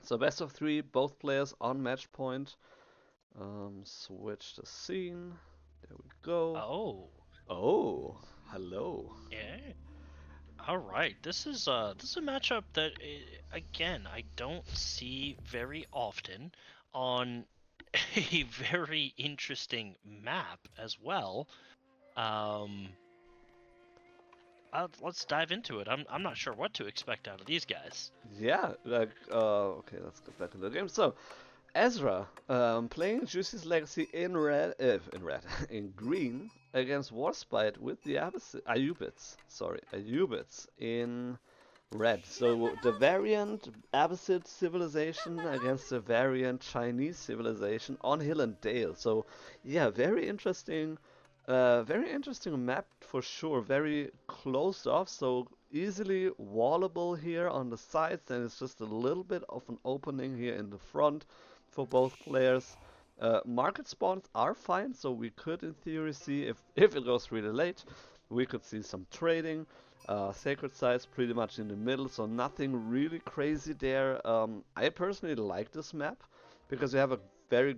So best of three, both players on match point. Switch the scene. There we go. Oh, Oh, hello. yeah. All right. This is a matchup that again I don't see very often on a very interesting map as well. Um, let's dive into it. I'm not sure what to expect out of these guys. Yeah, like, okay, let's get back into the game. So, Ezra, playing Juicy's Legacy in red, in green against Warspite with the Ayyubids. Sorry, Ayyubids in red. So the variant Abbasid civilization against the variant Chinese civilization on Hill and Dale. So yeah, very interesting map for sure. Very closed off, so easily wallable here on the sides, and it's just a little bit of an opening here in the front for both players. Market spawns are fine, so we could in theory see if it goes really late, we could see some trading. Sacred sites pretty much in the middle, so nothing really crazy there. I personally like this map because you have a very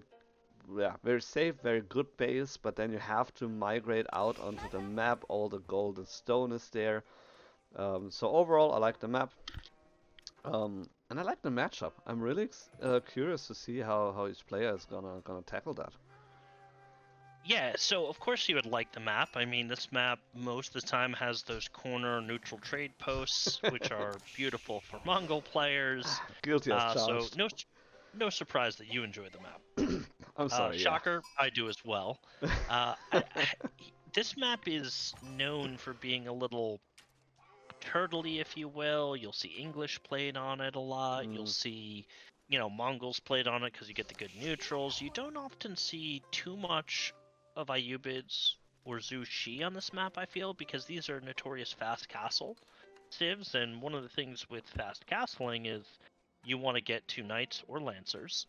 very safe, very good base, but then you have to migrate out onto the map. All the golden stone is there. So overall, I like the map, and I like the matchup. I'm really curious to see how each player is gonna tackle that. Yeah, so of course you would like the map. I mean, this map most of the time has those corner neutral trade posts, which are beautiful for Mongol players. Guilty as So charged. no surprise that you enjoy the map. I'm sorry, yeah. Shocker, I do as well. This map is known for being a little turtley, if you will. You'll see English played on it a lot. You'll Mm, see, you know, Mongols played on it because you get the good neutrals. You don't often see too much of Ayyubids or Zhu Shi on this map, I feel, because these are notorious fast castle civs, and one of the things with fast castling is you want to get two knights or lancers,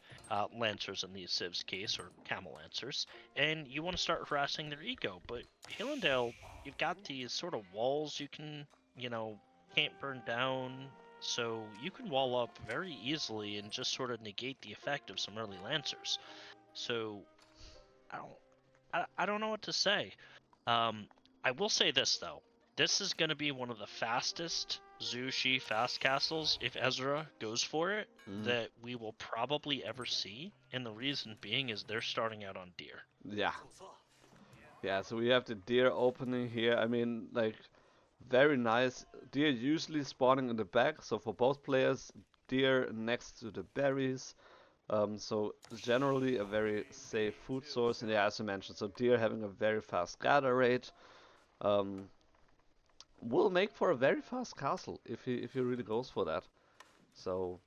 lancers in these civs case, or camel lancers, and you want to start harassing their ego. But Hillendale, you've got these sort of walls you can, you know, can't burn down, so you can wall up very easily and just sort of negate the effect of some early lancers. So I don't, I don't know what to say. Um, I will say this though. This is going to be one of the fastest Zushi fast castles, if Ezra goes for it, mm, that we will probably ever see. And the reason being is they're starting out on deer. yeah, yeah. So we have the deer opening here. I mean, like, very nice. Deer usually spawning in the back, so for both players, deer next to the berries. So generally a very safe food source, and yeah, as I mentioned, so deer having a very fast gather rate um, will make for a very fast castle if he really goes for that. So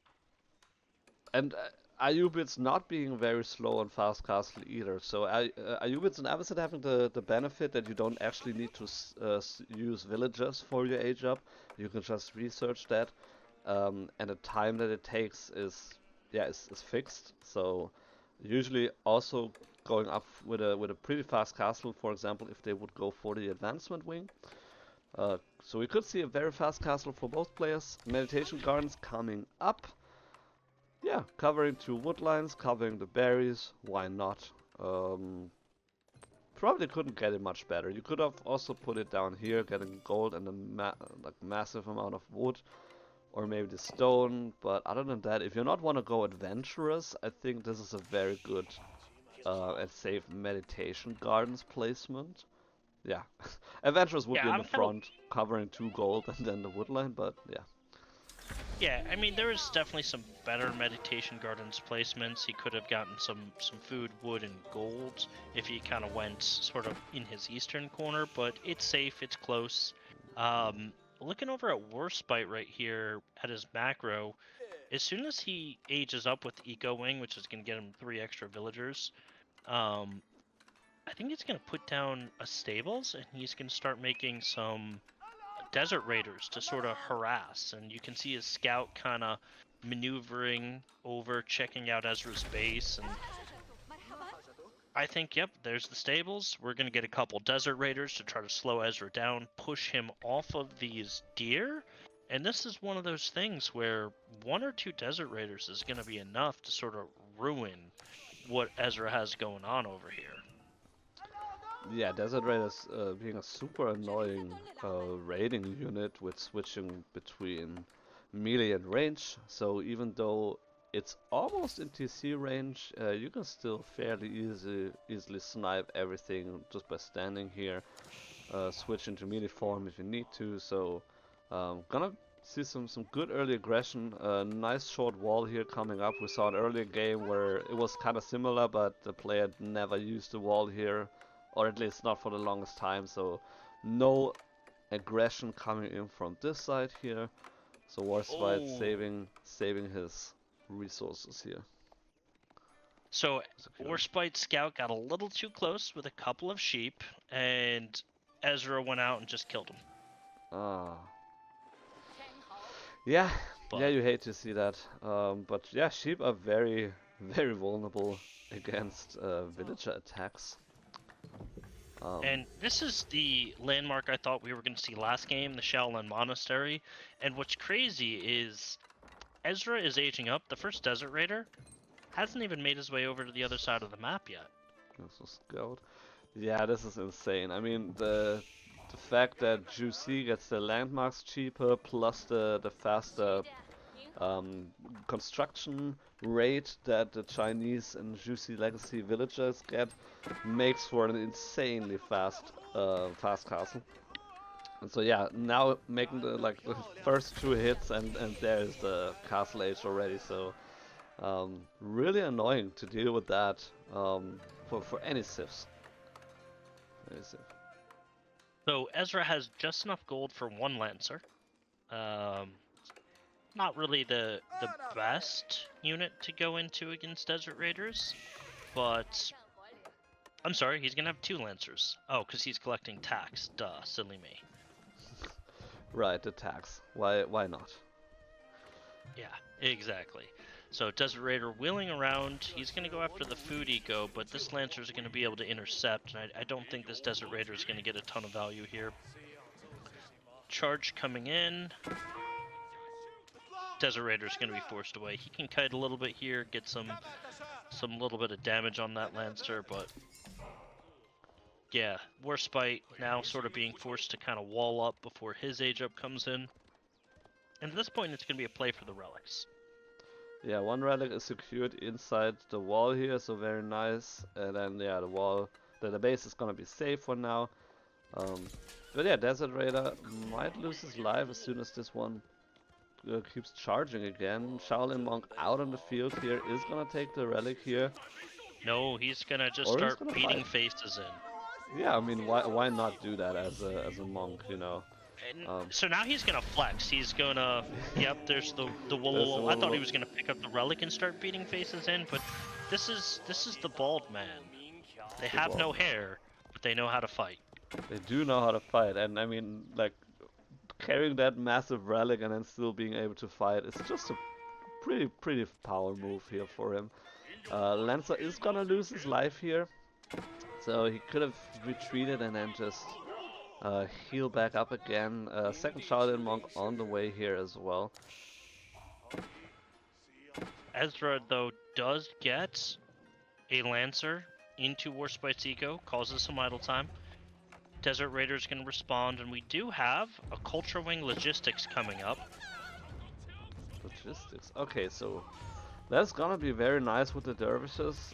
and Ayyubids not being very slow on fast castle either. So Ayyubids and Abbasid having the benefit that you don't actually need to use villagers for your age up. You can just research that, and the time that it takes is fixed. So usually also going up with a pretty fast castle, for example, if they would go for the advancement wing. So we could see a very fast castle for both players. Meditation gardens coming up. Yeah, covering two woodlines, covering the berries. Why not? Um, Probably couldn't get it much better. You could have also put it down here, getting gold and a like massive amount of wood, or maybe the stone. But other than that, if you not want to go adventurous, I think this is a very good and safe meditation gardens placement. Yeah, adventurous would Yeah, be in I'm the kind of front, covering two gold and then the woodline. But yeah, Yeah, I mean there is definitely some better meditation gardens placements. He could have gotten some food, wood, and gold if he kind of went sort of in his eastern corner. But it's safe, it's close. Looking over at Warspite right here at his macro, as soon as he ages up with Eco Wing, which is going to get him 3 extra villagers, um, I think he's going to put down a stables and he's going to start making some desert raiders to sort of harass, and you can see his scout kind of maneuvering over, checking out Ezra's base, and I think, yep, there's the stables. We're gonna get a couple desert raiders to try to slow Ezra down, push him off of these deer, And this is one of those things where one or two Desert Raiders is going to be enough to sort of ruin what Ezra has going on over here. Yeah, Desert Raiders being a super annoying raiding unit with switching between melee and range. So even though it's almost in TC range, you can still fairly easily snipe everything just by standing here. Switch into melee form if you need to. So gonna see some good early aggression. Nice short wall here coming up. We saw an earlier game where it was kind of similar, but the player never used the wall here, or at least not for the longest time. So no aggression coming in from this side here. So Warsp1te saving his resources here. So Warsp1te Scout got a little too close with a couple of sheep, and Ezra went out and just killed him. Ah. Yeah, But yeah, you hate to see that. But yeah, sheep are very, very vulnerable against villager attacks. and this is the landmark I thought we were going to see last game, the Shaolin Monastery. And what's crazy is Ezra is aging up. The first Desert Raider hasn't even made his way over to the other side of the map yet. Also Scout. Yeah, this is insane. I mean, the fact that Juicy gets the landmarks cheaper plus the faster construction rate that the Chinese and Juicy Legacy villagers get makes for an insanely fast castle. And so yeah, now making the first two hits and there's the castle age already. So really annoying to deal with that for any civs. So Ezra has just enough gold for one Lancer. Not really the best unit to go into against Desert Raiders, but I'm sorry, he's gonna have two Lancers. Oh, because he's collecting tax. Duh, silly me. Right, the tax. Why not? Yeah, exactly. So Desert Raider wheeling around, he's going to go after the food eco, but this Lancer is going to be able to intercept, and I don't think this Desert Raider is going to get a ton of value here. Charge coming in. Desert Raider is going to be forced away. He can kite a little bit here, get some little bit of damage on that Lancer, but yeah, Warsp1te now sort of being forced to kind of wall up before his age up comes in. And at this point, it's going to be a play for the relics. Yeah, one relic is secured inside the wall here, so very nice. And then yeah, the base is gonna be safe for now. But yeah, Desert Raider might lose his life as soon as this one keeps charging again. Shaolin Monk out on the field here is gonna take the relic here. No, he's gonna just Or he's start gonna beating fight. faces in. Yeah, I mean, why not do that as a monk, you know? And so now he's gonna flex. He's gonna, yep. There's the There's the Wololo. I thought he Wololo. was gonna pick up the relic and start beating faces in, but this is the bald man. They The have bald no man. hair, but they know how to fight. They do know how to fight, and I mean, like, carrying that massive relic and then still being able to fight is just a pretty power move here for him. Lancer is gonna lose his life here, so he could have retreated and then just heal back up again. Second Shaolin Monk on the way here as well. Ezra though does get a Lancer into Warsp1te's eco, causes some idle time. Desert Raider's gonna respond, and we do have a Culture Wing Logistics coming up. Logistics. Okay, so that's gonna be very nice with the dervishes.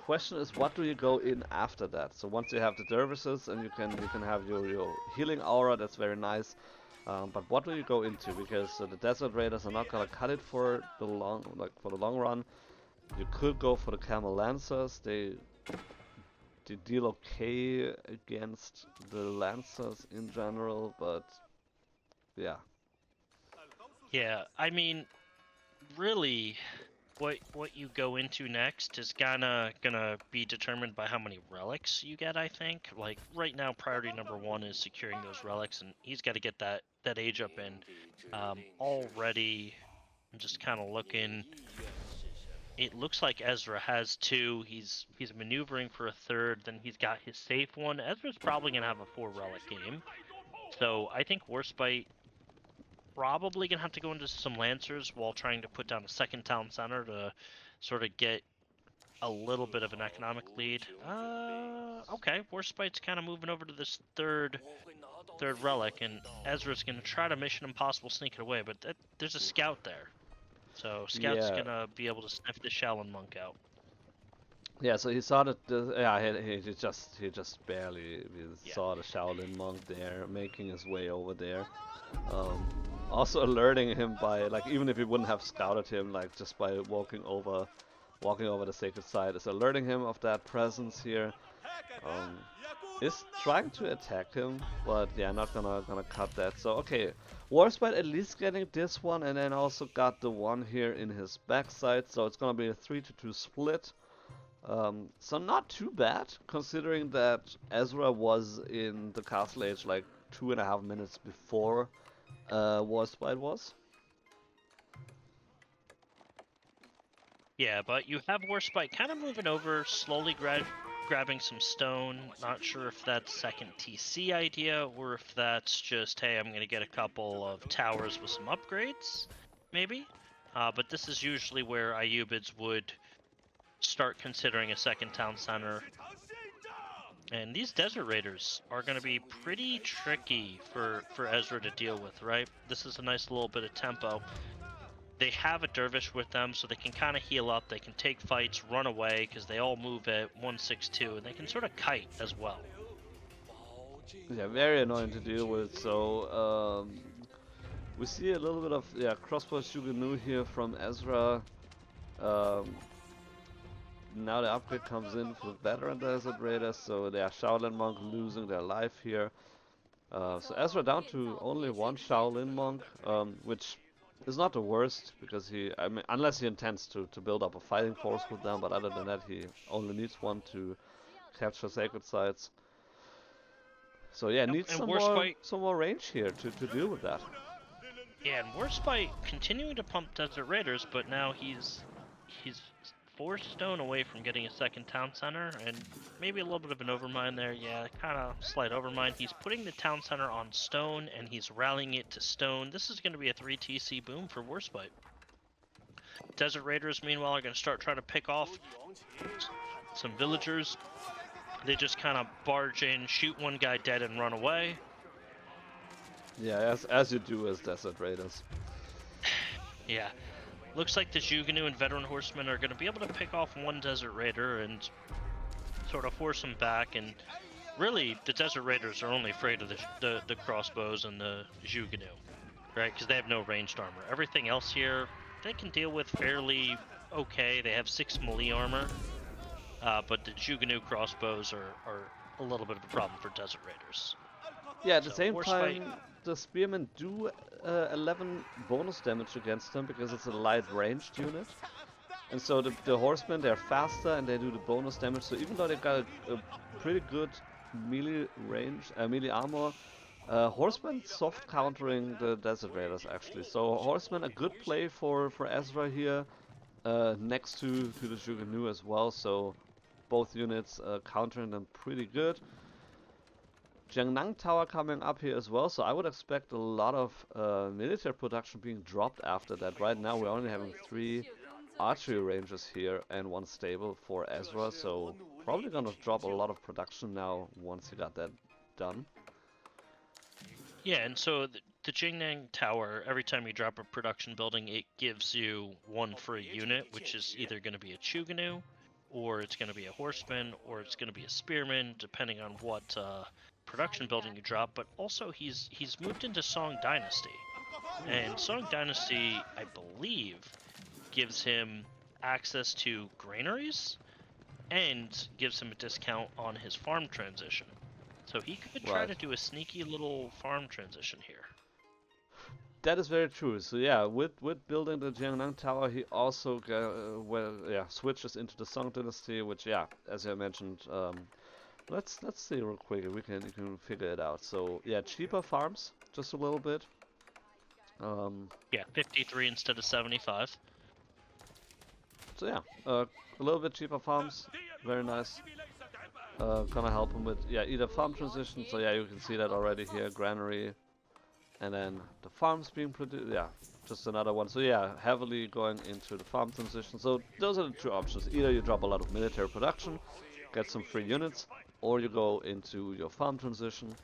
Question is, what do you go in after that? So once you have the dervishes and you can have your healing aura, that's very nice. But what do you go into? Because the Desert Raiders are not gonna cut it for the long run. You could go for the Camel Lancers. They deal okay against the Lancers in general, but yeah. Yeah, I mean, really, what you go into next is gonna be determined by how many relics you get, I think. Like right now, priority number one is securing those relics, and he's got to get that age up in. Already, I'm just kind of looking. It looks like Ezra has two. He's maneuvering for a third. Then he's got his safe one. Ezra's probably gonna have a 4 relic game. So I think Warsp1te probably gonna have to go into some Lancers while trying to put down a second town center to sort of get a little bit of an economic lead. Okay, Warsp1te's kind of moving over to this third relic, and Ezra's gonna try to Mission Impossible sneak it away, but there's a scout there, so Scout's Yeah. gonna be able to sniff the Shaolin monk out. Yeah, so he saw that. Yeah, he just barely Yeah. saw the Shaolin monk there, making his way over there. Um, Also alerting him by, like, even if he wouldn't have scouted him, like just by walking over the sacred site, is alerting him of that presence here. Is trying to attack him, but yeah, not gonna cut that. So okay, Warsp1te at least getting this one, and then also got the one here in his backside. So it's gonna be a 3-2 split. So not too bad, considering that Ezra was in the castle age like 2.5 minutes before Warsp1te was. Yeah, but you have Warsp1te kind of moving over, slowly grabbing some stone. Not sure if that's second TC idea or if that's just, hey, I'm gonna get a couple of towers with some upgrades, maybe. But this is usually where Ayyubids would start considering a second town center. And these Desert Raiders are going to be pretty tricky for Ezra to deal with, right? This is a nice little bit of tempo. They have a Dervish with them, so they can kind of heal up. They can take fights, run away, because they all move at 162, and they can sort of kite as well. Yeah, very annoying to deal with. So we see a little bit of crossbow Shuganu here from Ezra. Now the upgrade comes in for the veteran Desert Raiders, so they are Shaolin Monk losing their life here. So Ezra down to only one Shaolin Monk, which is not the worst, because I mean, unless he intends to build up a fighting force with them, but other than that he only needs one to capture sacred sites. So yeah, needs some more range here to deal with that. Yeah, and Warsp1te continuing to pump Desert Raiders, but now he's 4 stone away from getting a second town center, and maybe a little bit of an overmind there. Yeah, kind of slight overmind. He's putting the town center on stone, and he's rallying it to stone. This is going to be a 3 TC boom for Warsp1te. Desert Raiders, meanwhile, are going to start trying to pick off some villagers. They just kind of barge in, shoot one guy dead, and run away. Yeah, as you do as Desert Raiders. Yeah. Looks like the Juganu and Veteran Horsemen are going to be able to pick off one Desert Raider and sort of force him back. And really, the Desert Raiders are only afraid of the crossbows and the Juganu, right? Because they have no ranged armor. Everything else here, they can deal with fairly okay. They have 6 melee armor, but the Juganu crossbows are a little bit of a problem for Desert Raiders. Yeah, at the same time, the Spearmen do 11 bonus damage against them because it's a light ranged unit. And so the Horsemen, they're faster and they do the bonus damage. So even though they've got a pretty good melee range, melee armor, Horsemen soft countering the Desert Raiders actually. So Horsemen a good play for Ezra here, next to the Juganu as well. So both units countering them pretty good. Jiangnam Tower coming up here as well, so I would expect a lot of military production being dropped after that. Right now we're only having 3 archery ranges here and 1 stable for Ezra, so probably gonna drop a lot of production now once he got that done. Yeah, and so the Jiangnam Tower, every time you drop a production building, it gives you 1 free unit, which is either going to be a Juganu, or it's going to be a Horseman, or it's going to be a Spearman, depending on what production building you drop. But also he's moved into Song Dynasty, and Song Dynasty, I believe, gives him access to granaries and gives him a discount on his farm transition. So he could try to do a sneaky little farm transition here. That is very true. So yeah, with building the Jiangnam Tower, he also switches into the Song Dynasty, which as I mentioned, let's see real quick. You can figure it out. So yeah, cheaper farms, just a little bit. Yeah, 53 instead of 75. So yeah, a little bit cheaper farms, very nice. Gonna help him with either farm transition. So yeah, you can see that already here, granary, And then the farm's being produced. Yeah, just another one. So yeah, heavily going into the farm transition. So those are the two options. Either you drop a lot of military production, get some free units, or you go into your farm transition.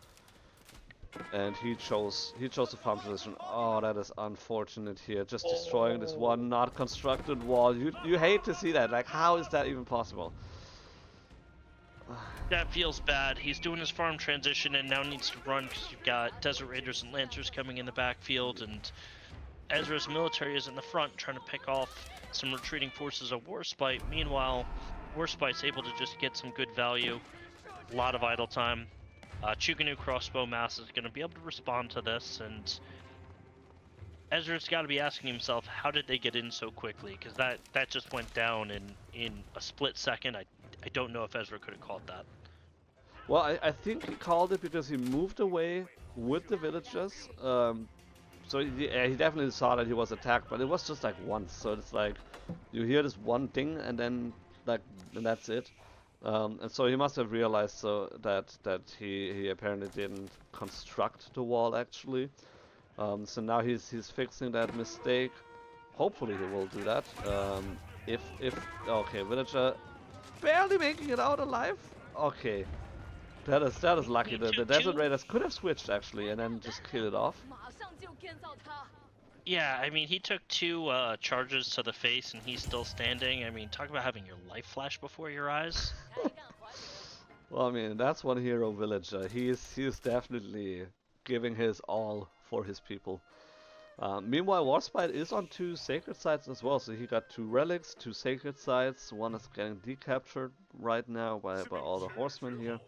And he chose the farm transition. Oh, that is unfortunate here. Just destroying this one not constructed wall. You hate to see that. Like, how is that even possible? That feels bad. He's doing his farm transition and now needs to run because you've got Desert Raiders and Lancers coming in the backfield, and Ezra's military is in the front trying to pick off some retreating forces of Warspite. Meanwhile, Warspite's able to just get some good value. A lot of idle time. Chuganu crossbow mass is going to be able to respond to this, and Ezra's got to be asking himself, how did they get in so quickly? Because that just went down in a split second. I don't know if Ezra could have called that. Well, I think he called it because he moved away with the villagers. So he definitely saw that he was attacked, but it was just like once. So it's like you hear this one thing and then and that's it. And so he must have realized that he apparently didn't construct the wall actually. So now he's fixing that mistake. Hopefully he will do that. If okay, villager barely making it out alive. Okay, that is lucky. The Desert Raiders could have switched actually and then just kill it off. Yeah, I mean, he took 2 charges to the face and he's still standing. I mean, talk about having your life flash before your eyes. Well, I mean, that's one hero villager. He's definitely giving his all for his people. Meanwhile, Warsp1te is on 2 sacred sites as well. So he got 2 relics, 2 sacred sites. One is getting decaptured right now by all the horsemen here.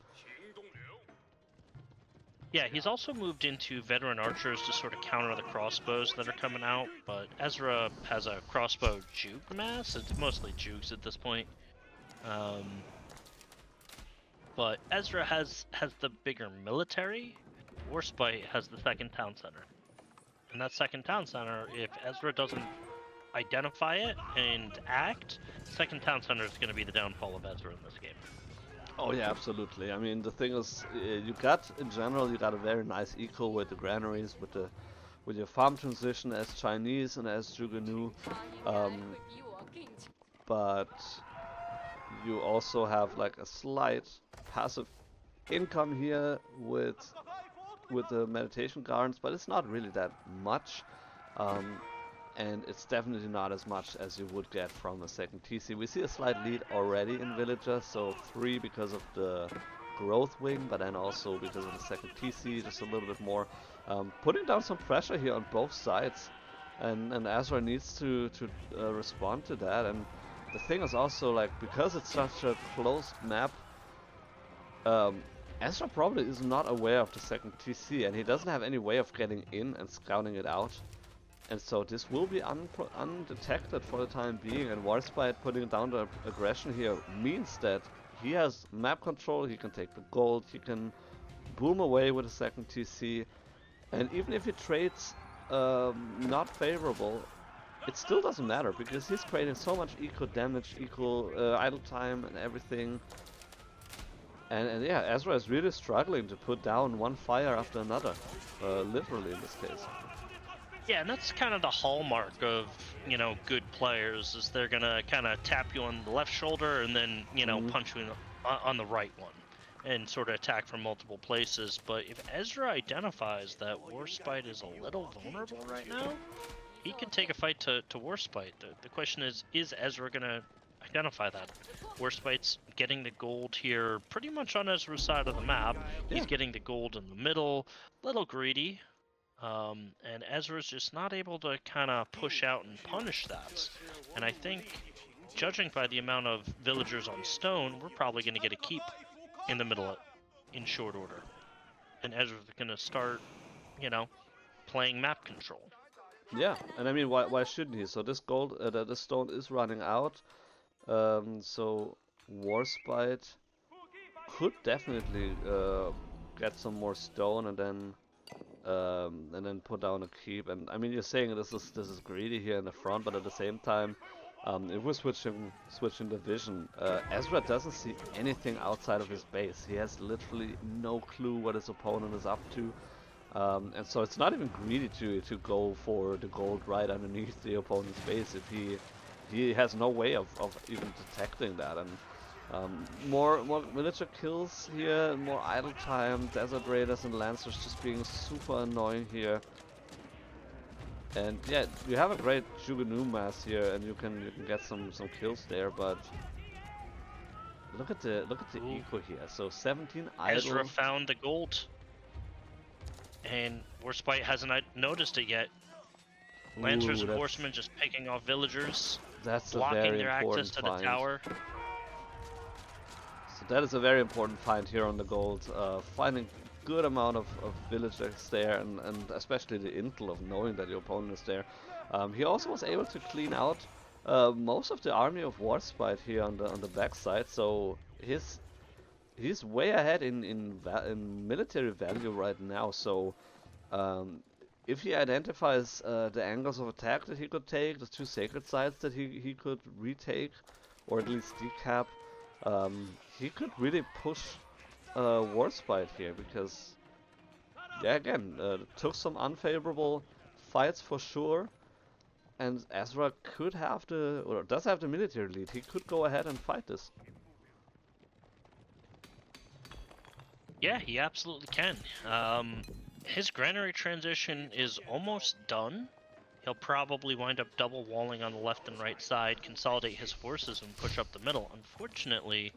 Yeah, he's also moved into veteran archers to sort of counter the crossbows that are coming out, but Ezra has a crossbow juke mass. It's mostly jukes at this point. But Ezra has the bigger military. Warsp1te has the second town center. And that second town center, if Ezra doesn't identify it and act, second town center is going to be the downfall of Ezra in this game. Oh yeah, absolutely. I mean, the thing is, you got a very nice eco with the granaries, with your farm transition as Chinese and as Juganu, but you also have like a slight passive income here with the meditation gardens, but it's not really that much. And it's definitely not as much as you would get from a second TC. We see a slight lead already in villagers, so 3 because of the growth wing, but then also because of the second TC, just a little bit more. Putting down some pressure here on both sides, and Ezra needs to respond to that. And the thing is also, like, because it's such a closed map, Ezra probably is not aware of the second TC, and he doesn't have any way of getting in and scouting it out. And so this will be undetected for the time being, and Warsp1te putting down the aggression here means that he has map control, he can take the gold, he can boom away with a second TC, and even if he trades not favorable, it still doesn't matter, because he's creating so much eco damage, eco idle time and everything. And yeah, Ezra is really struggling to put down one fire after another, literally in this case. Yeah, and that's kind of the hallmark of, you know, good players, is they're gonna kind of tap you on the left shoulder and then, you know, punch you on the right one and sort of attack from multiple places. But if Ezra identifies that Warsp1te is a little vulnerable right now, he can take a fight to Warsp1te. The question is Ezra gonna identify that? Warsp1te's getting the gold here pretty much on Ezra's side of the map. He's getting the gold in the middle, little greedy. And Ezra's just not able to kind of push out and punish that. And I think, judging by the amount of villagers on stone, we're probably going to get a keep in the middle in short order. And Ezra's going to start, you know, playing map control. Yeah, and I mean, why shouldn't he? So this gold, the stone is running out. So Warsp1te could definitely get some more stone and then put down a keep. And I mean, you're saying this is greedy here in the front, but at the same time, if we're switching the vision, Ezra doesn't see anything outside of his base. He has literally no clue what his opponent is up to. And so it's not even greedy to go for the gold right underneath the opponent's base if he has no way of even detecting that. And more villager kills here, more idle time, desert raiders and lancers just being super annoying here. And yeah, you have a great Jugunu mass here, and you can get some kills there, but look at the Ooh. eco here. So 17 idle. Ezra found the gold, and Warsp1te hasn't noticed it yet. Lancers and horsemen just picking off villagers, that's blocking their access to the tower. So that is a very important find here on the gold. Finding good amount of villagers there, and especially the intel of knowing that your opponent is there. He also was able to clean out most of the army of Warsp1te here on the backside. So he's way ahead in military value right now. So if he identifies the angles of attack that he could take, the 2 sacred sites that he could retake, or at least decap, he could really push Warsp1te here, because yeah, again, took some unfavorable fights for sure, and Ezra could have or does have the military lead. He could go ahead and fight this. Yeah, he absolutely can. His granary transition is almost done. He'll probably wind up double walling on the left and right side, consolidate his forces, and push up the middle. Unfortunately,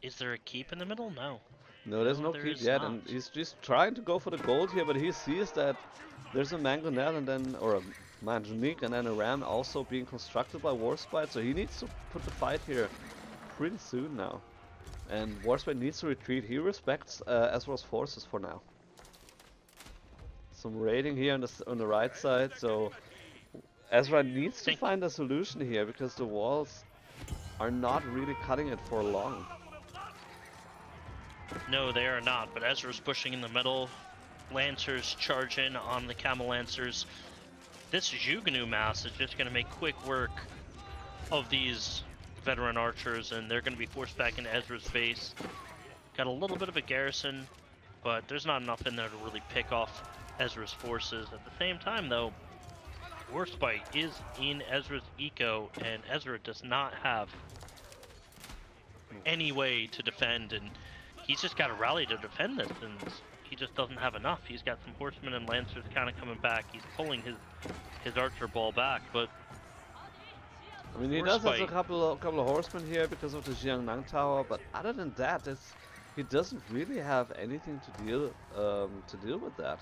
is there a keep in the middle? No. No, there's no keep yet, and he's just trying to go for the gold here, but he sees that there's a Mangonel and then, or a Manjanique and then a Ram also being constructed by Warsp1te, so he needs to put the fight here pretty soon now. And Warsp1te needs to retreat. He respects Ezra's forces for now. Some raiding here on the right side, so Ezra needs to find a solution here, because the walls are not really cutting it for long. No, they are not, but Ezra's pushing in the middle. Lancers charge in on the Camel Lancers. This Jugunu mass is just going to make quick work of these veteran archers, and they're going to be forced back into Ezra's base. Got a little bit of a garrison, but there's not enough in there to really pick off Ezra's forces. At the same time, though, Warsp1te is in Ezra's eco, and Ezra does not have any way to defend, and he's just got to rally to defend this, and he just doesn't have enough. He's got some horsemen and lancers kind of coming back. He's pulling his archer ball back, but I mean, he does have a couple of horsemen here because of the Jiangnang Tower, but other than that, he doesn't really have anything to deal with that.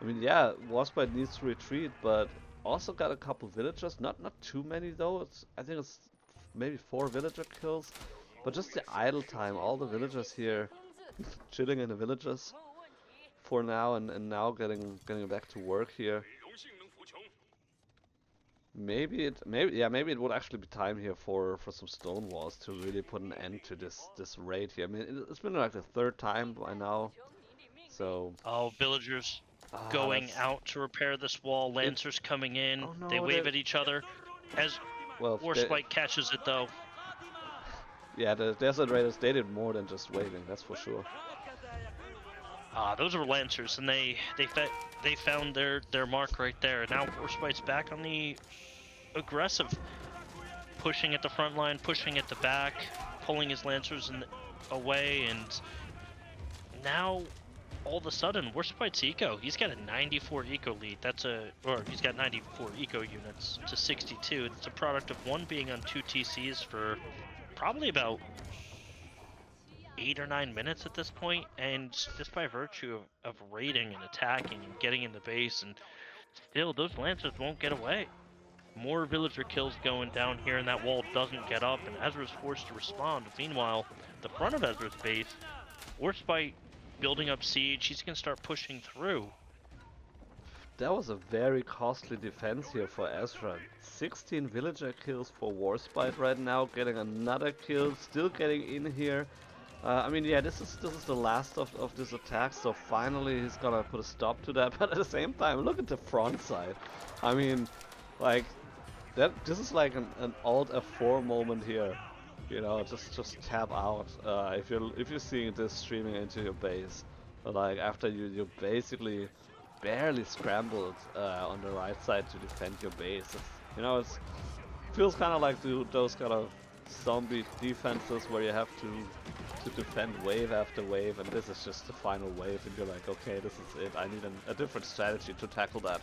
I mean, yeah, Warsp1te needs to retreat, but also got a couple villagers. Not too many though. I think it's maybe 4 villager kills, but just the idle time. All the villagers here chilling in the villages for now, and now getting back to work here. Maybe it would actually be time here for some stone walls to really put an end to this raid here. I mean, it's been like the 3rd time by now, so. Oh, villagers going out to repair this wall. Lancers coming in. Oh, no, they wave at each other. As Warsp1te catches it though. Yeah, the desert raiders, they did more than just waving. That's for sure. Those were lancers, and they found their mark right there. Now Warsp1te's back on the aggressive, pushing at the front line, pushing at the back, pulling his lancers away, and now all of a sudden Warsp1te's eco, he's got a 94 eco lead. He's got 94 eco units to 62. It's a product of one being on 2 TCs for probably about 8 or 9 minutes at this point, and just by virtue of raiding and attacking and getting in the base, and still those lancers won't get away. More villager kills going down here, and that wall doesn't get up, and Ezra's forced to respond. Meanwhile, the front of Ezra's base, Warsp1te building up siege. He's gonna start pushing through. That was a very costly defense here for Ezra. 16 villager kills for Warsp1te right now, getting another kill, still getting in here. I mean, yeah, this is the last of this attack, so finally he's gonna put a stop to that. But at the same time, look at the front side. I mean, like this is like an Alt F4 moment here. You know, just tap out if you're seeing this streaming into your base. Like after you basically barely scrambled on the right side to defend your base. You know, it feels kind of like those kind of zombie defenses where you have to defend wave after wave, and this is just the final wave, and you're like, okay, this is it. I need a different strategy to tackle that.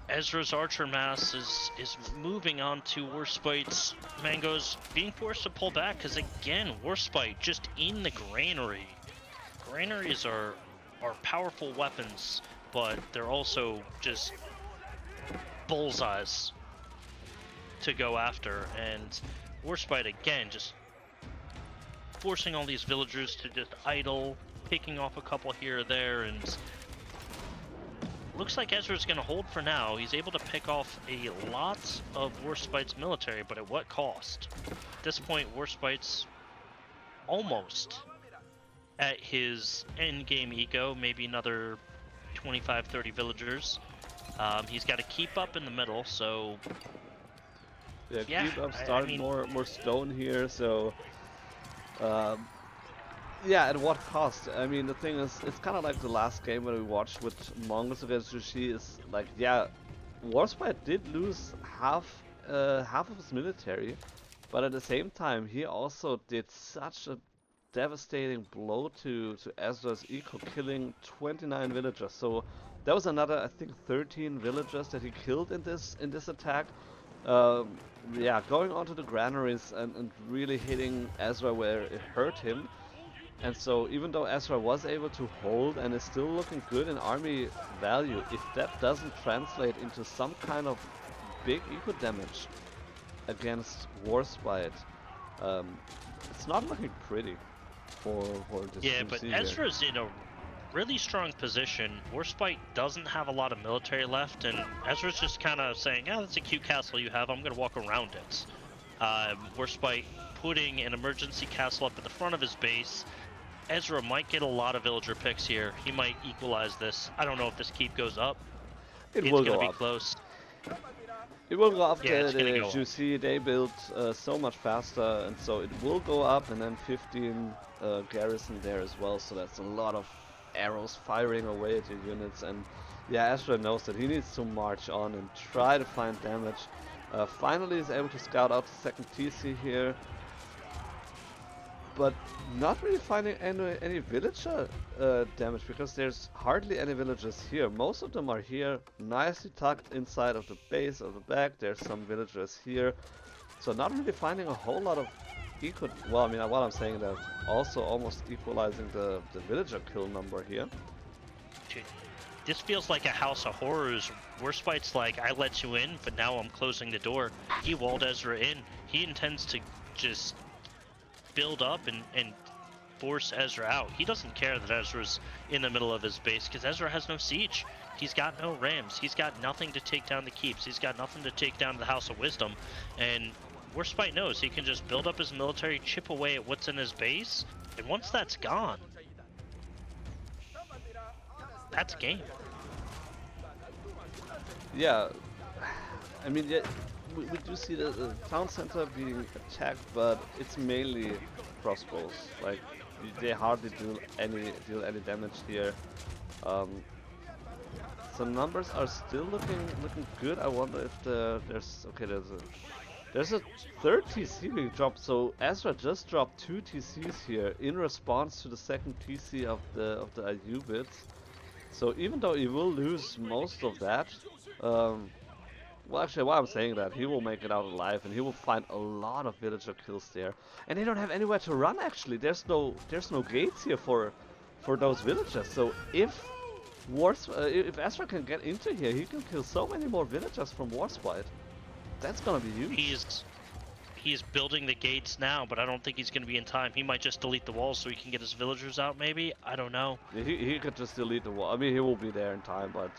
Ezra's Archer Mass is moving on to Warsp1te's. Mango's being forced to pull back because again, Warsp1te just in the granary. Granaries are powerful weapons, but they're also just bullseyes to go after. And Warsp1te again just forcing all these villagers to just idle, picking off a couple here or there, and looks like Ezra's going to hold for now. He's able to pick off a lot of Warsp1te's military, but at what cost? At this point, Warsp1te's almost at his end-game eco, maybe another 25-30 villagers. He's got to keep up in the middle, so... Yeah, keep up, start more stone here, so... yeah, at what cost? I mean, the thing is, it's kind of like the last game that we watched with Mongols against Jushi. Is like, yeah, Warsp1te did lose half of his military, but at the same time, he also did such a devastating blow to Ezra's eco, killing 29 villagers. So that was another, I think, 13 villagers that he killed in this attack. Yeah, going onto the granaries and really hitting Ezra where it hurt him. And so even though Ezra was able to hold and is still looking good in army value, if that doesn't translate into some kind of big eco damage against Warsp1te, it's not looking pretty for this. Yeah, but Ezra's in a really strong position. Warsp1te doesn't have a lot of military left, and Ezra's just kind of saying, "Yeah, that's a cute castle you have. I'm going to walk around it." Warsp1te putting an emergency castle up at the front of his base. Ezra might get a lot of villager picks here. He might equalize this. I don't know if this keep goes up. It's going to be close. It will go up. Yeah, the Juicy, they built so much faster, and so it will go up, and then 15 garrison there as well, so that's a lot of arrows firing away at your units. And yeah, Ezra knows that he needs to march on and try to find damage. Finally is able to scout out the second TC here, but not really finding any villager damage, because there's hardly any villagers here. Most of them are here, nicely tucked inside of the base of the back. There's some villagers here, so not really finding a whole lot of equal. Well, I mean, what I'm saying that also almost equalizing the villager kill number here. This feels like a house of horrors. Warsp1te's like, I let you in, but now I'm closing the door. He walled Ezra in. He intends to just build up and force Ezra out. He doesn't care that Ezra's in the middle of his base, because Ezra has no siege. He's got no rams. He's got nothing to take down the keeps. He's got nothing to take down the House of Wisdom. And Warsp1te knows he can just build up his military, chip away at what's in his base, and once that's gone, that's game. Yeah, I mean, yeah, we do see the town center being attacked, but it's mainly crossbows. Like, they hardly deal any damage here. So numbers are still looking good. I wonder if there's a third TC being dropped. So Ezra just dropped 2 TCs here in response to the second TC of the Ayyubids. So even though he will lose most of that, well, actually, why I'm saying that, he will make it out alive, and he will find a lot of villager kills there. And they don't have anywhere to run. Actually, there's no gates here for those villagers. So if Ezra can get into here, he can kill so many more villagers from Warsp1te. That's gonna be huge. He's building the gates now, but I don't think he's gonna be in time. He might just delete the walls so he can get his villagers out. Maybe, I don't know. He could just delete the wall. I mean, he will be there in time, but.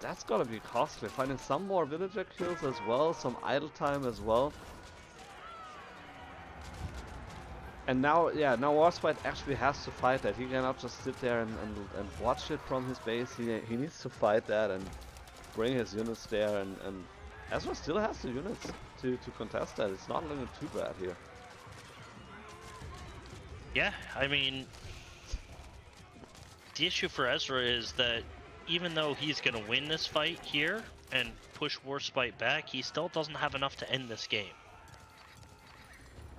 That's gonna be costly. Finding some more villager kills as well, some idle time as well. And now, yeah, now Warsp1te actually has to fight that. He cannot just sit there and watch it from his base. He needs to fight that and bring his units there, and Ezra still has the units to contest that. It's not looking too bad here. Yeah, I mean, the issue for Ezra is that even though he's going to win this fight here and push Warsp1te back, he still doesn't have enough to end this game.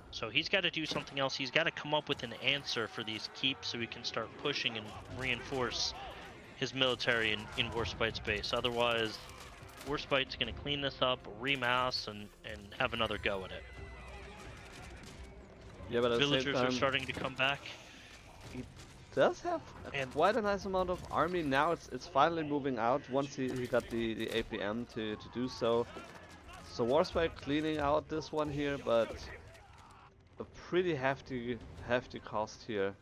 So he's got to do something else. He's got to come up with an answer for these keeps so he can start pushing and reinforce his military in Warsp1te's base. Otherwise, Warsp1te's going to clean this up, remass, and have another go at it. Yeah, but at Villagers the same time, are starting to come back. He does have quite a nice amount of army now. It's finally moving out once he got the APM to do so. So Warsp1te cleaning out this one here, but a pretty hefty cost here.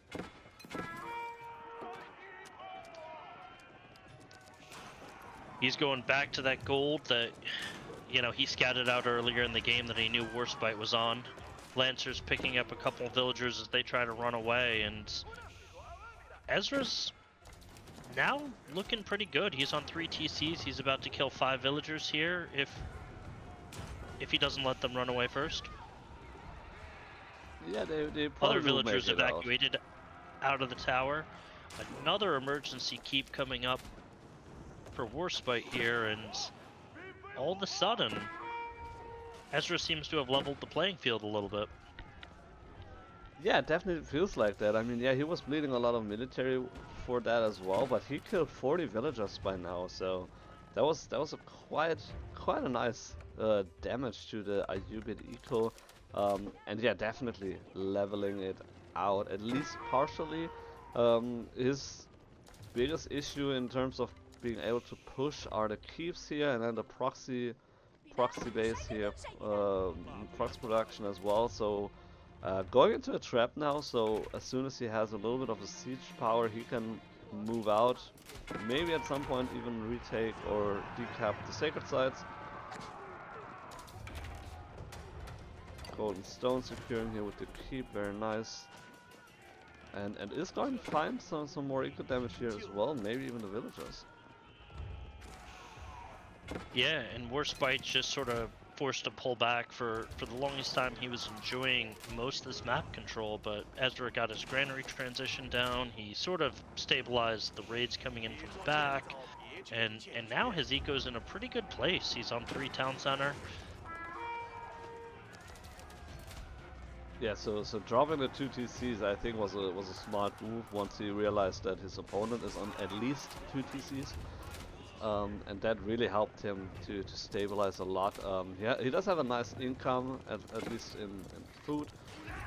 He's going back to that gold that, you know, he scouted out earlier in the game that he knew Warsp1te was on. Lancers picking up a couple of villagers as they try to run away, and Ezra's now looking pretty good. He's on 3 TCs. He's about to kill 5 villagers here if he doesn't let them run away first. Yeah, they probably Other villagers will make it evacuated out of the tower. Another emergency keep coming up for Warsp1te here, and all of a sudden, Ezra seems to have leveled the playing field a little bit. Yeah, it definitely feels like that. I mean, yeah, he was bleeding a lot of military for that as well, but he killed 40 villagers by now, so that was a quite a nice damage to the Ayyubid eco, and yeah, definitely leveling it out at least partially. His biggest issue in terms of being able to push are the keeps here, and then the proxy base here, proxy production as well. So going into a trap now, so as soon as he has a little bit of a siege power, he can move out, maybe at some point even retake or decap the sacred sites. Golden stone securing here with the keep, very nice. And is going to find some more eco damage here as well, maybe even the villagers. Yeah, and Warsp1te just sort of forced to pull back for the longest time. He was enjoying most of this map control, but Ezra got his granary transition down. He sort of stabilized the raids coming in from the back, and now his eco's in a pretty good place. He's on 3 town center. Yeah, so dropping the 2 TCs I think was a smart move once he realized that his opponent is on at least 2 TCs. And that really helped him to stabilize a lot. He does have a nice income, at least in food.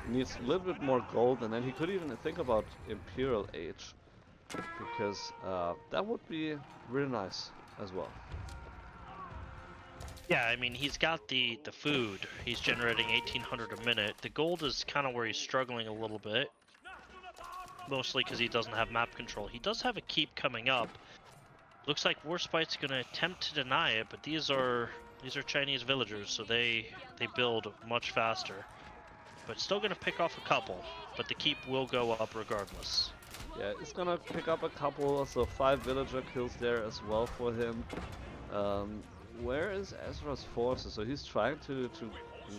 He needs a little bit more gold, and then he could even think about Imperial Age, because that would be really nice as well. Yeah, I mean, he's got the food. He's generating 1800 a minute. The gold is kind of where he's struggling a little bit, mostly because he doesn't have map control. He does have a keep coming up. Looks like Warsp1te's going to attempt to deny it, but these are Chinese villagers, so they build much faster. But still going to pick off a couple, but the keep will go up regardless. Yeah, it's going to pick up a couple, so 5 villager kills there as well for him. Where is Ezra's forces? So he's trying to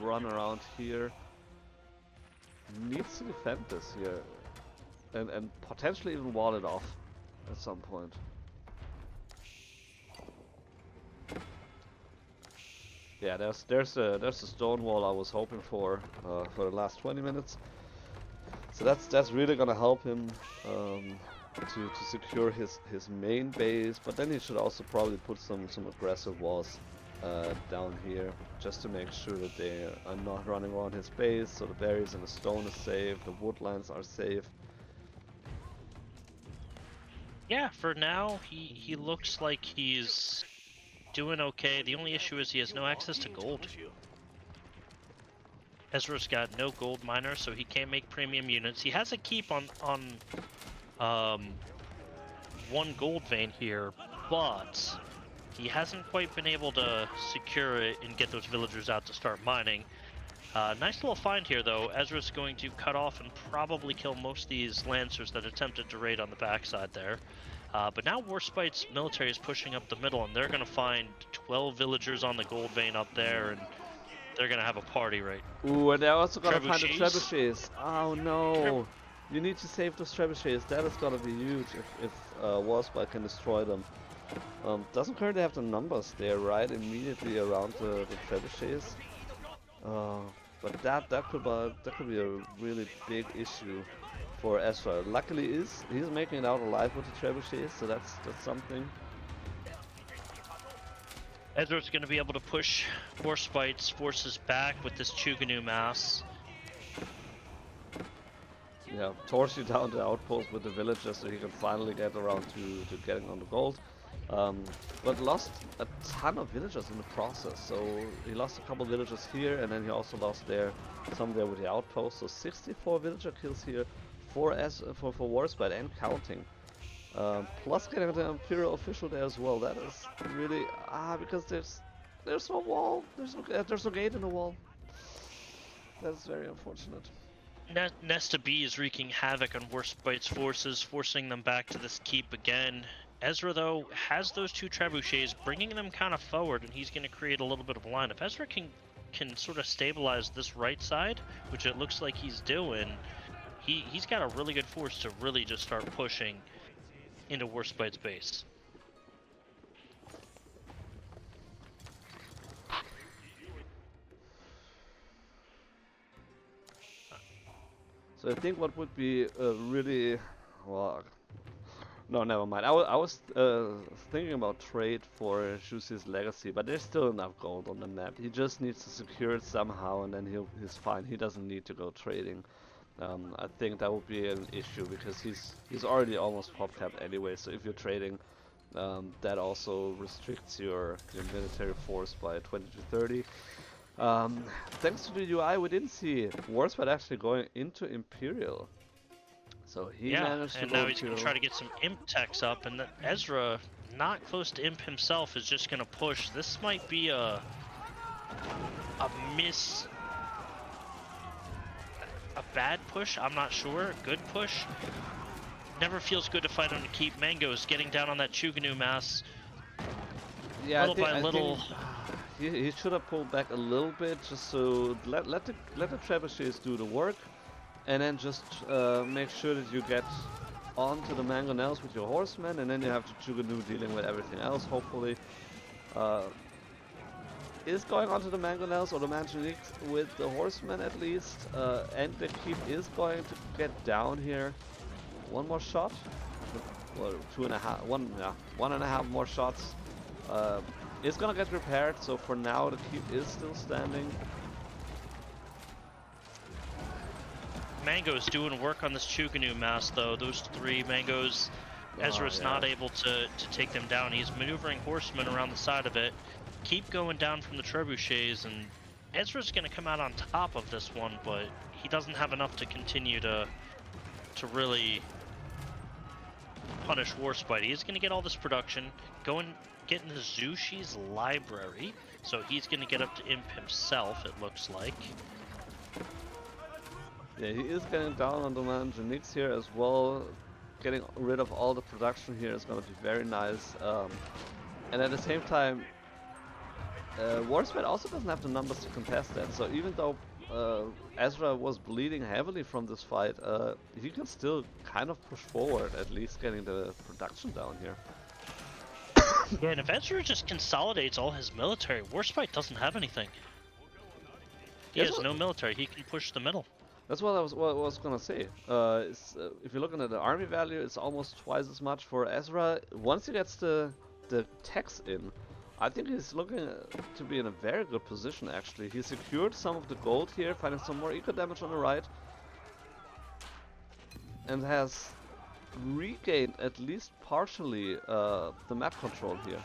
run around here. Needs to defend this here, and potentially even wall it off at some point. Yeah, there's the stone wall I was hoping for the last 20 minutes. So that's really gonna help him to secure his main base, but then he should also probably put some aggressive walls down here, just to make sure that they are not running around his base, so the berries and the stone is safe, the woodlands are safe. Yeah, for now he looks like he's doing okay. The only issue is he has no access to gold. Ezra's got no gold miner, so he can't make premium units. He has a keep on 1 gold vein here, but he hasn't quite been able to secure it and get those villagers out to start mining. Nice little find here, though. Ezra's going to cut off and probably kill most of these lancers that attempted to raid on the backside there. But now Warsp1te's military is pushing up the middle, and they're going to find 12 villagers on the gold vein up there, and they're going to have a party, right? Ooh, and they're also going to find the trebuchets. Oh no! You need to save those trebuchets. That is gonna be huge if Warsp1te can destroy them. Doesn't currently have the numbers there, right? Immediately around the trebuchets. Uh, but that could be a really big issue for Ezra. Luckily, he's making it out alive with the trebuchets, so that's something. Ezra's going to be able to push Warsp1te's forces back with this Chuganu mass. Yeah, torch you down the outpost with the villagers so he can finally get around to getting on the gold. But lost a ton of villagers in the process. So he lost a couple villagers here, and then he also lost some there with the outpost. So 64 villager kills here for Warsp1te and counting. Plus getting the Imperial official there as well. That is really because there's no wall. There's no gate in the wall. That's very unfortunate. Nesta B is wreaking havoc on Warsp1te's forces, forcing them back to this keep again. Ezra, though, has those two trebuchets, bringing them kind of forward, and he's going to create a little bit of a line. If Ezra can sort of stabilize this right side, which it looks like he's doing, he's got a really good force to really just start pushing into Warsp1te's base. So I think what would be really well. No, never mind. I was thinking about trade for Shusi's legacy, but there's still enough gold on the map. He just needs to secure it somehow, and then he's fine. He doesn't need to go trading. I think that would be an issue because he's already almost pop capped anyway. So if you're trading, that also restricts your military force by 20 to 30. Thanks to the UI, we didn't see Warsp1te actually going into Imperial. So he managed to and go now he's going to try to get some imp techs up, and Ezra, not close to imp himself, is just going to push. This might be a bad push. I'm not sure. Good push. Never feels good to fight on the keep. Mango's getting down on that Chuganu mass. Yeah, little by little. He should have pulled back a little bit, just so let the trebuchets do the work. And then just make sure that you get onto the mangonels with your horsemen, and then you have the Chuganu dealing with everything else, hopefully. Is going onto the mangonels or the mangonels with the horsemen at least, and the keep is going to get down here. One more shot? Well, one and a half more shots. It's gonna get repaired, so for now the keep is still standing. Mango's doing work on this Chuganu mass, though. Those three Mango's, Ezra's not able to take them down. He's maneuvering horsemen around the side of it. Keep going down from the trebuchets, and Ezra's going to come out on top of this one, but he doesn't have enough to continue to really punish Warsp1te. He's going to get all this production, get into Zushi's library, so he's going to get up to imp himself, it looks like. Yeah, he is getting down on the Mangonix here as well. Getting rid of all the production here is going to be very nice. And at the same time, Warsp1te also doesn't have the numbers to contest that. So even though Ezra was bleeding heavily from this fight, he can still kind of push forward, at least getting the production down here. Yeah, and if Ezra just consolidates all his military, Warsp1te doesn't have anything. He has no military, he can push the middle. That's what I was gonna say. If you're looking at the army value, it's almost twice as much for Ezra. Once he gets the techs in, I think he's looking to be in a very good position actually. He secured some of the gold here, finding some more eco damage on the right. And has regained at least partially the map control here.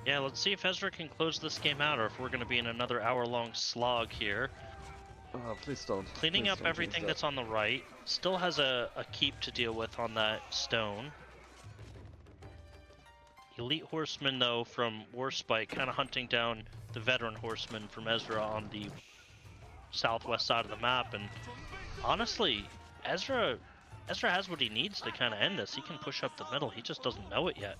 Yeah, let's see if Ezra can close this game out, or if we're going to be in another hour-long slog here. Oh, please don't. Cleaning up everything that's on the right. Still has a keep to deal with on that stone. Elite horsemen, though, from Warsp1te, kind of hunting down the veteran horsemen from Ezra on the southwest side of the map. And honestly, Ezra has what he needs to kind of end this. He can push up the middle. He just doesn't know it yet.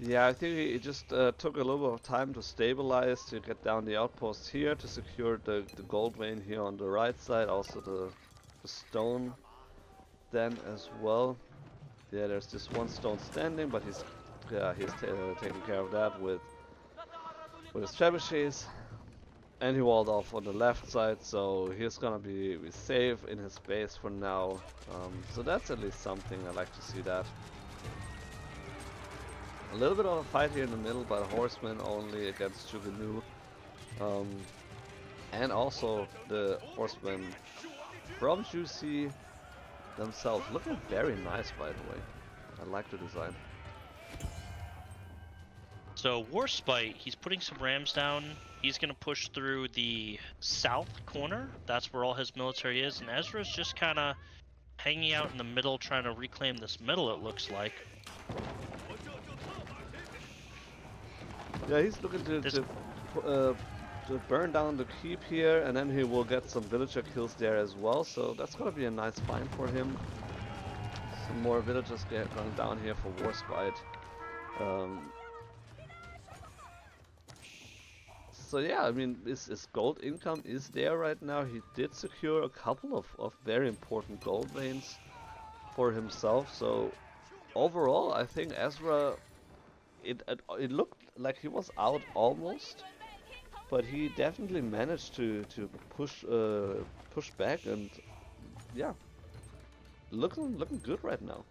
Yeah, I think he just took a little bit of time to stabilize, to get down the outpost here, to secure the gold vein here on the right side, also the stone then as well. Yeah, there's this one stone standing, but he's taking care of that with his trebuchets. And he walled off on the left side, so he's gonna be safe in his base for now. So that's at least something. I like to see that. A little bit of a fight here in the middle, but horsemen only against Jugenu. And also the horsemen from Juicy themselves. Looking very nice, by the way. I like the design. So Warsp1te, he's putting some rams down. He's going to push through the south corner. That's where all his military is. And Ezra's just kind of hanging out in the middle, trying to reclaim this middle, it looks like. Yeah, he's looking to burn down the keep here, and then he will get some villager kills there as well. So that's going to be a nice find for him. Some more villagers going down here for Warsp1te. So yeah, I mean, his gold income is there right now. He did secure a couple of very important gold veins for himself. So overall, I think Ezra, it looked like he was out almost, but he definitely managed to push back, and yeah, looking good right now.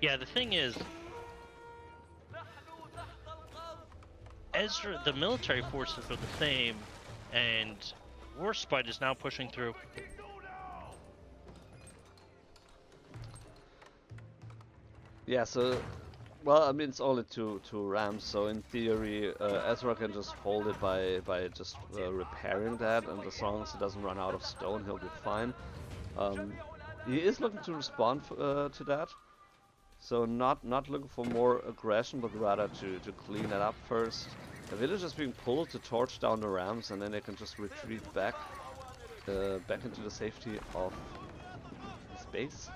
Yeah, the thing is, Ezra, the military forces are the same, and Warsp1te is now pushing through. Yeah, so, well, I mean, it's only two rams, so in theory, Ezra can just hold it by just repairing that, and as long as he doesn't run out of stone, he'll be fine. He is looking to respond to that, so not looking for more aggression, but rather to clean it up first. The village is being pulled to torch down the rams, and then they can just retreat back into the safety of his base.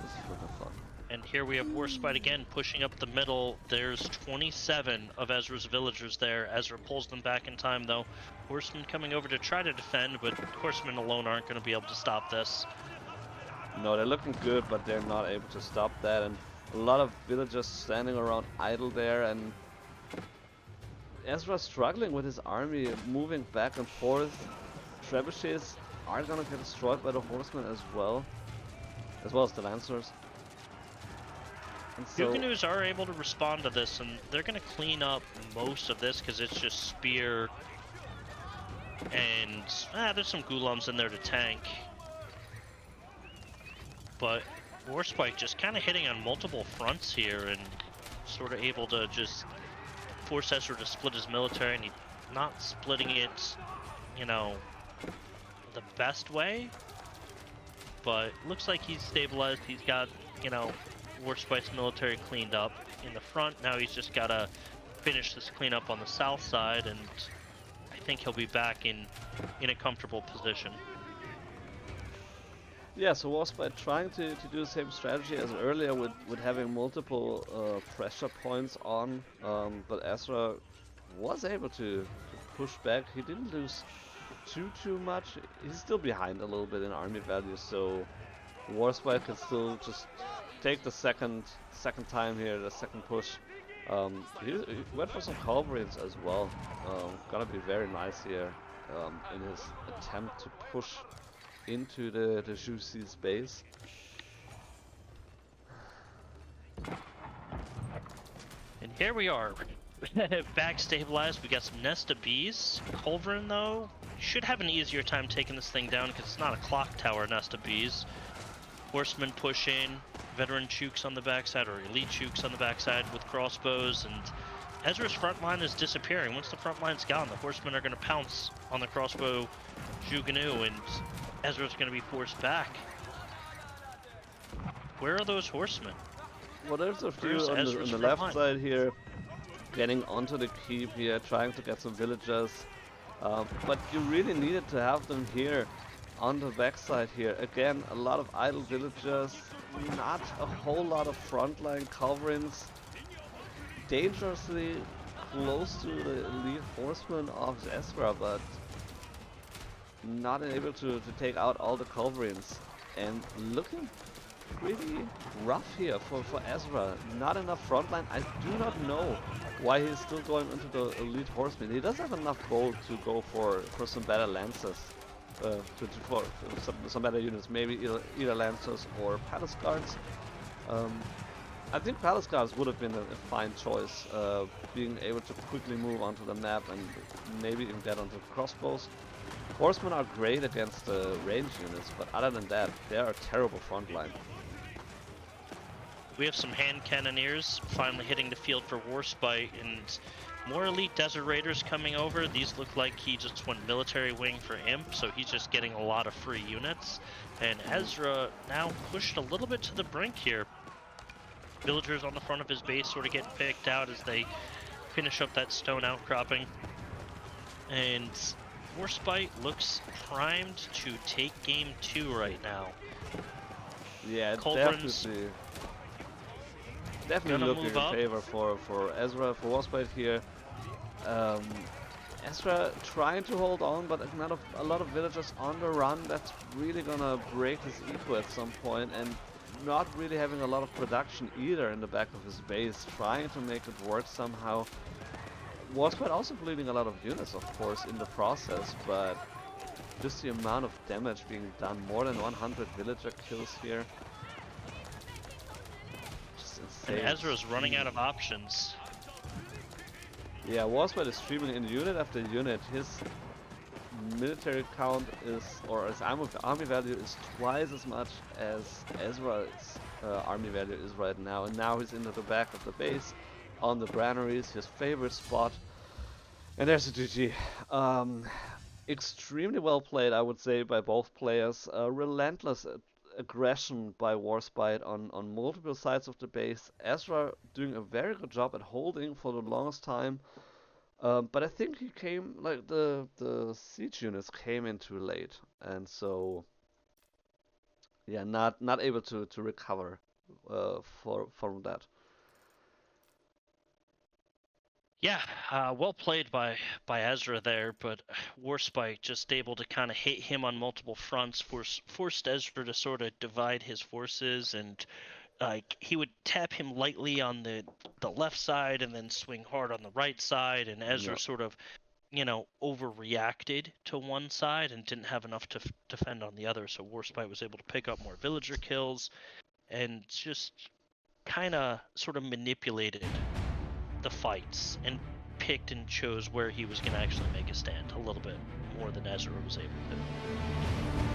This is looking fun. And here we have Warsp1te again pushing up the middle. There's 27 of Ezra's villagers there. Ezra pulls them back in time though. Horsemen coming over to try to defend, but horsemen alone aren't going to be able to stop this. No, they're looking good, but they're not able to stop that. And a lot of villagers standing around idle there, and Ezra struggling with his army, moving back and forth. Trebuchets are gonna get destroyed by the horsemen as well as the lancers. So Jugenus are able to respond to this, and they're going to clean up most of this because it's just spear, and there's some Gulams in there to tank. But Warsp1te just kind of hitting on multiple fronts here, and sort of able to just force Ezra to split his military, and he's not splitting it, you know, the best way. But looks like he's stabilized. He's got, you know, Warsp1te's military cleaned up in the front. Now he's just gotta finish this cleanup on the south side, and I think he'll be back in a comfortable position. yeah, so Warsp1te trying to do the same strategy as earlier with having multiple pressure points on, but Ezra was able to push back. He didn't lose too much. He's still behind a little bit in army value, so Warsp1te can still just take the second time here, the second push. He went for some culverins as well. Gonna be very nice here in his attempt to push into the Juicy's base. And here we are, back stabilized. We got some nest of bees. Culverin though should have an easier time taking this thing down because it's not a clock tower nest of bees. Horsemen push in, veteran chooks on the backside, or elite chooks on the backside with crossbows, and Ezra's front line is disappearing. Once the front line's gone, the horsemen are going to pounce on the crossbow Jugenu, and Ezra's going to be forced back. Where are those horsemen? Well, there's a few on the left side here, getting onto the keep here, trying to get some villagers. But you really needed to have them here on the backside here. Again, a lot of idle villagers, not a whole lot of frontline coverings. Dangerously close to the elite horseman of Ezra, but not able to take out all the coverings. And looking pretty rough here for Ezra. Not enough frontline. I do not know why he's still going into the elite horseman. He does have enough gold to go for some better lancers. For some better units, maybe either lancers or palace guards. I think palace guards would have been a fine choice, being able to quickly move onto the map and maybe even get onto crossbows. Horsemen are great against range units, but other than that, they are a terrible frontline. We have some hand cannoneers finally hitting the field for Warsp1te, and more elite desert raiders coming over. These look like he just went military wing for Imp, so he's just getting a lot of free units. And Ezra now pushed a little bit to the brink here. Villagers on the front of his base sort of getting picked out as they finish up that stone outcropping. And Warsp1te looks primed to take game 2 right now. Yeah, Culverin's definitely looking in favor for Ezra, for Warsp1te here. Ezra trying to hold on, but a lot of villagers on the run. That's really gonna break his eco at some point, and not really having a lot of production either in the back of his base, trying to make it work somehow. Warsp1te also bleeding a lot of units, of course, in the process, but just the amount of damage being done, more than 100 villager kills here. Just insane. And Ezra's running out of options. Yeah, Warsp1te is streaming in unit after unit. His military count is, or his army value is twice as much as Ezra's army value is right now. And now he's into the back of the base, on the granaries, his favorite spot. And there's a GG. Extremely well played, I would say, by both players. Relentless aggression by Warsp1te on multiple sides of the base. Ezra doing a very good job at holding for the longest time. But I think he came, like, the siege units came in too late. And so, yeah, not able to recover from that. Yeah, well played by Ezra there, but Warsp1te just able to kind of hit him on multiple fronts, forced Ezra to sort of divide his forces, and like he would tap him lightly on the left side and then swing hard on the right side, and Ezra sort of, you know, overreacted to one side and didn't have enough to defend on the other, so Warsp1te was able to pick up more villager kills and just kind of sort of manipulated the fights and picked and chose where he was going to actually make a stand a little bit more than Ezra was able to.